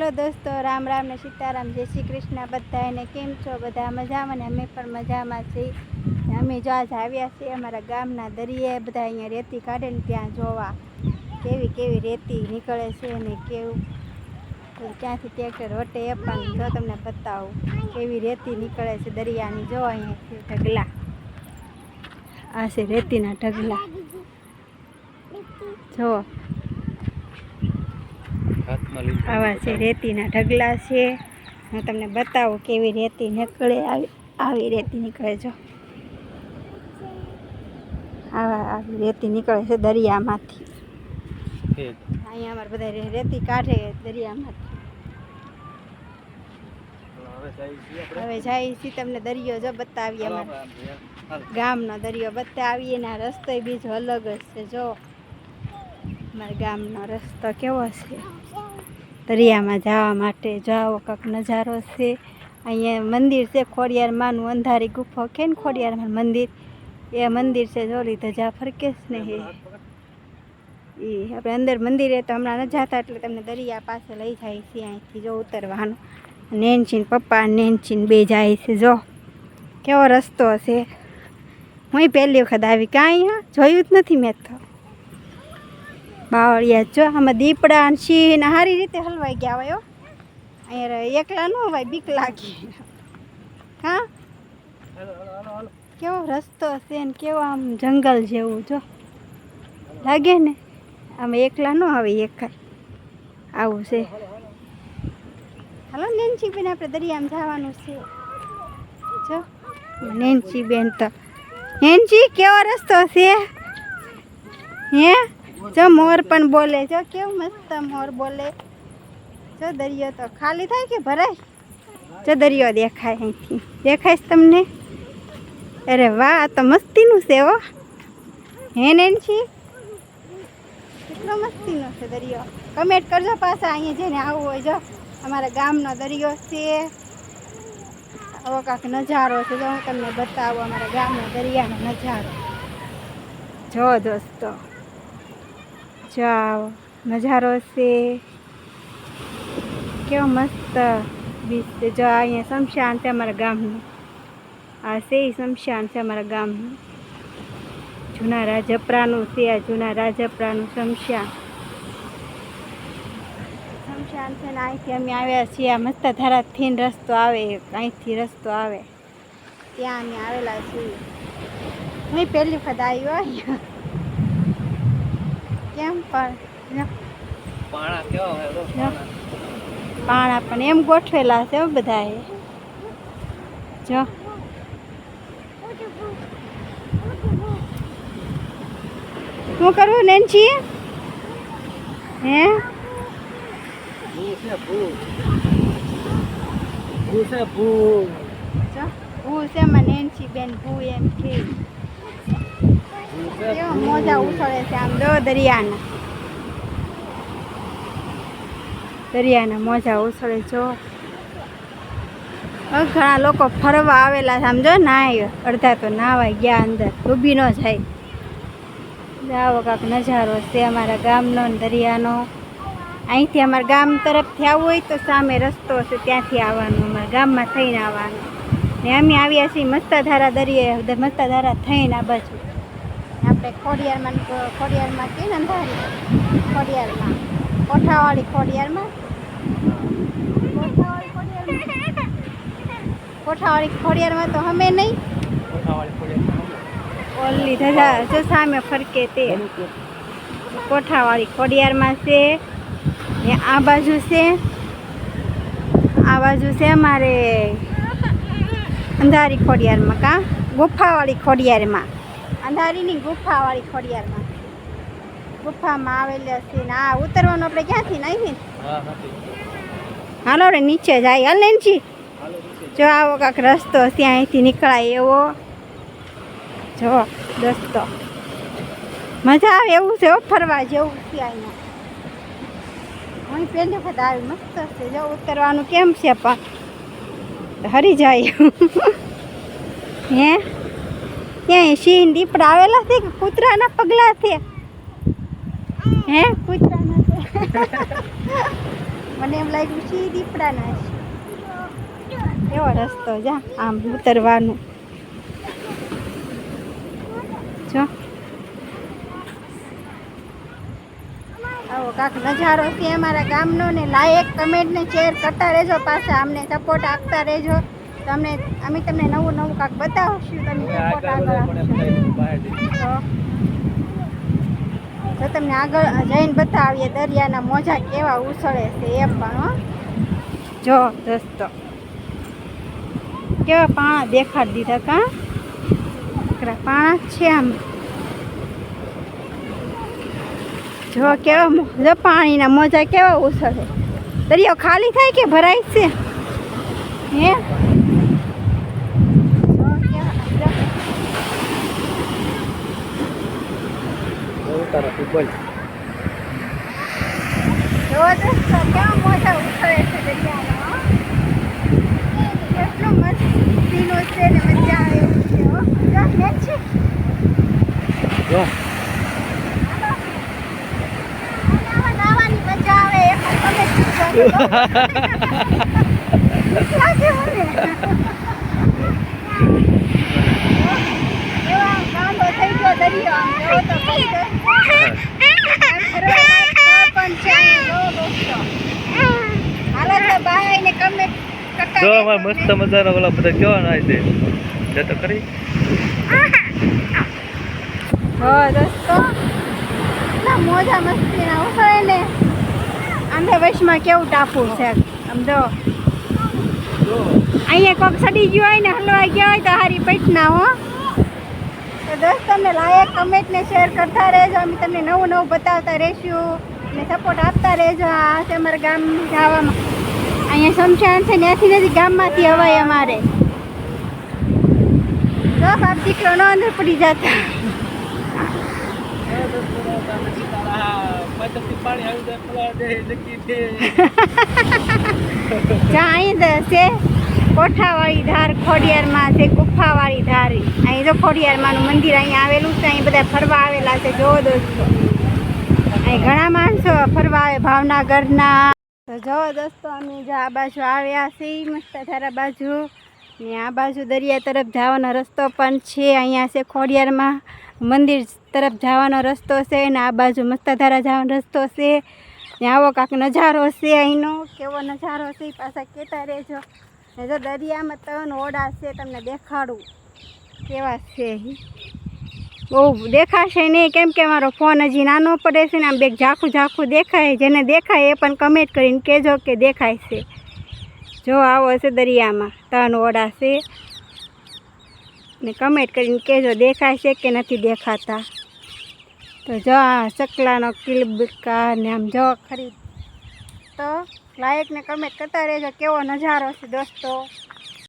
Hello દોસ્તો, રામ રામ ને સીતારામ, જય શ્રી કૃષ્ણ બધાને. કેમ છો? બધા મજામાં ને અમે પણ મજામાં છીએ. અમે જો આજ આવ્યા છીએ અમારા ગામના દરિયે. બધા અહીંયા રેતી કાઢે ને ત્યાં જોવા કેવી કેવી રેતી નીકળે છે ને કેવું ત્યાંથી ટ્રેક્ટર વટે એ પણ જો તમને બતાવું કેવી રેતી નીકળે છે દરિયાની. જો અહીંયા ઢગલા, આ છે રેતીના ઢગલા. જો આવા છે રેતીના ઢગલા છે. હું તમને બતાવું કેવી રેતી નીકળે. આવી રેતી નીકળે. જો આવી રેતી નીકળે છે દરિયામાંથી. અહીંયા અમારે બધા રેતી કાઢે દરિયામાંથી. હવે જાય છે તમને દરિયો જો બતાવીએ. અમારા ગામનો દરિયો બતાવીએ ને આ રસ્તો બીજો અલગ જ છે. જો અમારા ગામનો રસ્તો કેવો છે દરિયામાં જવા માટે. જાઓ કાંક નજારો છે. અહીંયા મંદિર છે ખોડિયાર માનું, અંધારી ગુફા કે ને ખોડિયાર માનું મંદિર, એ મંદિર છે. જોલી ધજા ફરકે ને એ આપણે અંદર મંદિરે તો હમણાં ન જતા એટલે તમને દરિયા પાસે લઈ જાય છે. અહીંથી જો ઉતરવાનું. નેનચીન પપ્પા નેનચીન બે જાય છે. જો કેવો રસ્તો છે. હું પહેલી વખત આવી, કાંઈ જોયું જ નથી મેં તો. બાવળિયા જો આમાં દીપડા ને સિંહ ને સારી રીતે હલવાઈ ગયા હોય. અહીંયા એકલા ન હોય, બીક લાગી. હા કેવો રસ્તો છે ને કેવો આમ જંગલ જેવું જો લાગે ને. આમાં એકલા ન આવે એકાય, આવું છે. હાલો નેન્સી બેન, આપણે દરિયામાં જવાનું છે. જો નેન્સી બેન તો, નેન્સી કેવો રસ્તો છે હે? જો મોર પણ બોલે. જો કેવું મસ્ત મોર બોલે. જો દરિયો તો ખાલી થાય કે ભરાય? જો દરિયો દેખાય અહીંથી, દેખાય છે તમને? અરે વાહ, આ તો મસ્તીનું છે હો. હે નેન્સી, કેટલો મસ્તીનો છે દરિયો. કમેન્ટ કરજો પાછા અહીંયા જેને આવવું હોય. જો અમારા ગામનો દરિયો છે. આવો કાંક નજારો છે. જો હું તમને બતાવું અમારા ગામનો દરિયાનો નજારો. જો દોસ્તો, જાઓ નજારો છે કેવો મસ્ત બીચ છે. જો અહીંયા શમશાન છે અમારા ગામનું. આ છે શમશાન છે અમારા ગામનું. જૂના રાજપરાનું છે. આ જૂના રાજપરાનું શમશાન છે ને અહીંથી અમે આવ્યા છીએ. આ મસ્ત ધારાથી રસ્તો આવે, અહીંથી રસ્તો આવે ત્યાં અમે આવેલા છીએ. હું પહેલી વખત આવ્યો અહીંયા. કેમ પણ પાણા કેવા હોય, પાણા પણ એમ ગોઠવેલા છે બધાએ. જો શું કરવું નેન્સી? હે ભૂ છે માં નેન્સી બેન ભૂ એમ છે. કેવા મોજા ઉછળે છે આમ જો દરિયાના મોજા ઉછળે. જો ઘણા લોકો ફરવા આવેલા છે. આમ જો નાય, અડધા તો નાવા ગયા અંદર, ડૂબી ન જાય. આવો કાંક નજારો છે અમારા ગામનો દરિયાનો. અહીંથી અમારા ગામ તરફથી આવવું હોય તો સામે રસ્તો છે, ત્યાંથી આવવાનું. અમારા ગામમાં થઈને આવવાનું. ને અમે આવ્યા છીએ મસ્તધારા દરિયે, મસ્તધારા થઈને આ બાજુ. આપણે ખોડિયારમાં કે ને અંધારી ખોડિયારમાં, કોઠાવાળી ખોડિયારમાં, કોઠાવાળી ખોડિયારમાં તો અમે નહીં. ઓલી ધજા જો સામે ફરકે તે કોઠાવાળી ખોડિયારમાં છે. ને આ બાજુ છે, આ બાજુ છે અમારે અંધારી ખોડિયારમાં. કા ગુફાવાળી ખોડિયારમાં, અંધારીની ગુફાવાળી ખોડિયારમાં ગુફામાં આવેલા છે. ને આ ઉતરવાનું આપણે ક્યાંથી નહીં. હાલો રે નીચે જાય. હાલ નેન્સી, જો આવો કાંક રસ્તો ત્યાં અહીંથી નીકળાય એવો. જો દોસ્તો મજા આવે એવું છે, ફરવા જેવું છે અહીંયા. હું પહેલી વખત આવી, મસ્ત છે. જો ઉતરવાનું કેમ છે પણ હરી જાય. હે ત્યાં સિંહ દીપડા આવેલા છે કે કૂતરાના પગલા છે? હે કૂતરાના છે. મને એમ લાગ્યું છે દીપડાના છે. એવો રસ્તો જા આમ ઉતરવાનું જો આવો કાંક નજારો છે અમારા ગામનો ને લાયક કમેન્ટ ને શેર કરતા રહેજો પાછા અમને સપોર્ટ આપતા રહેજો અમે તમને નવું નવું કાંક બતાવશું તમે સપોર્ટ આગળ આપશો જો તમને આગળ જઈને બતાવીએ દરિયાના મોજા કેવા ઉછળે છે એ પણ જો દોસ્તો કેવા પાણા દેખાડી દીધા કાં પાણા છે આમ જો કેવા પાણીના મોજા કેવા ઉછળે દરિયો ખાલી થાય કે ભરાય છે હે જો દોસ્તો કેવા મોજા ઉછળે છે દરિયાના કેટલું મસ્તીનો છે ને મજા આવે એવું છે છે જો મસ્ત મજાનો ઓલા બધા કેવા નાય છે તો કરી દોસ્તો મોજા મસ્તી ના ઉછળે ને આંધે વશમાં કેવું ટાપુ છે આમ જો અહીંયા કોક સડી ગયો હોય ને હલવાઈ ગયા હોય તો હારી પેટના હો તો દોસ્ત તમને લાયક કમેન્ટ ને શેર કરતા રહેજો અમે તમને નવું નવું બતાવતા રહીશું અને સપોર્ટ આપતા રહેજો આ છે અમારા ગામ જવામાં અહીંયા શમશાન છે ત્યાંથી નથી ગામમાંથી હવાય અમારે જો બાપ દીકરો નો અંદર પડી જતા છે કોઠાવાળી ધાર ખોડિયારમાં છે ગુફાવાળી ધાર અહીં જો ખોડિયારમાંનું મંદિર અહીંયા આવેલું છે અહીં બધા ફરવા આવેલા છે જો દોસ્તો અહીં ઘણા માણસો ફરવા આવે ભાવનગરના તો જો દોસ્તો અમે જો આ બાજુ આવ્યા છીએ મસ્તધારા બાજુ ને આ બાજુ દરિયા તરફ જવાનો રસ્તો પણ છે અહીંયા છે ખોડિયારમાં મંદિર તરફ જવાનો રસ્તો છે ને આ બાજુ મસ્તધારા જવાનો રસ્તો છે ને આવો કાંક નજારો છે અહીંનો કેવો નજારો છે એ પાછા કહેતા રહેજો ને જો દરિયામાં 3 ઓડા છે તમને દેખાડું કેવા છે બહુ દેખાશે નહીં કેમ કે મારો ફોન હજી નાનો પડે છે ને આમ બે ઝાખું દેખાય જેને દેખાય એ પણ કમેન્ટ કરીને કહેજો કે દેખાય છે જો આવો છે દરિયામાં 3 ઓડા છે ને કમેન્ટ કરીને કહેજો દેખાય છે કે નથી દેખાતા તો જો આ ચકલાનો કિલબકા ને આમ જો ખરી તો લાયક ને કમેન્ટ કરતા રહેજો કેવો નજારો છે દોસ્તો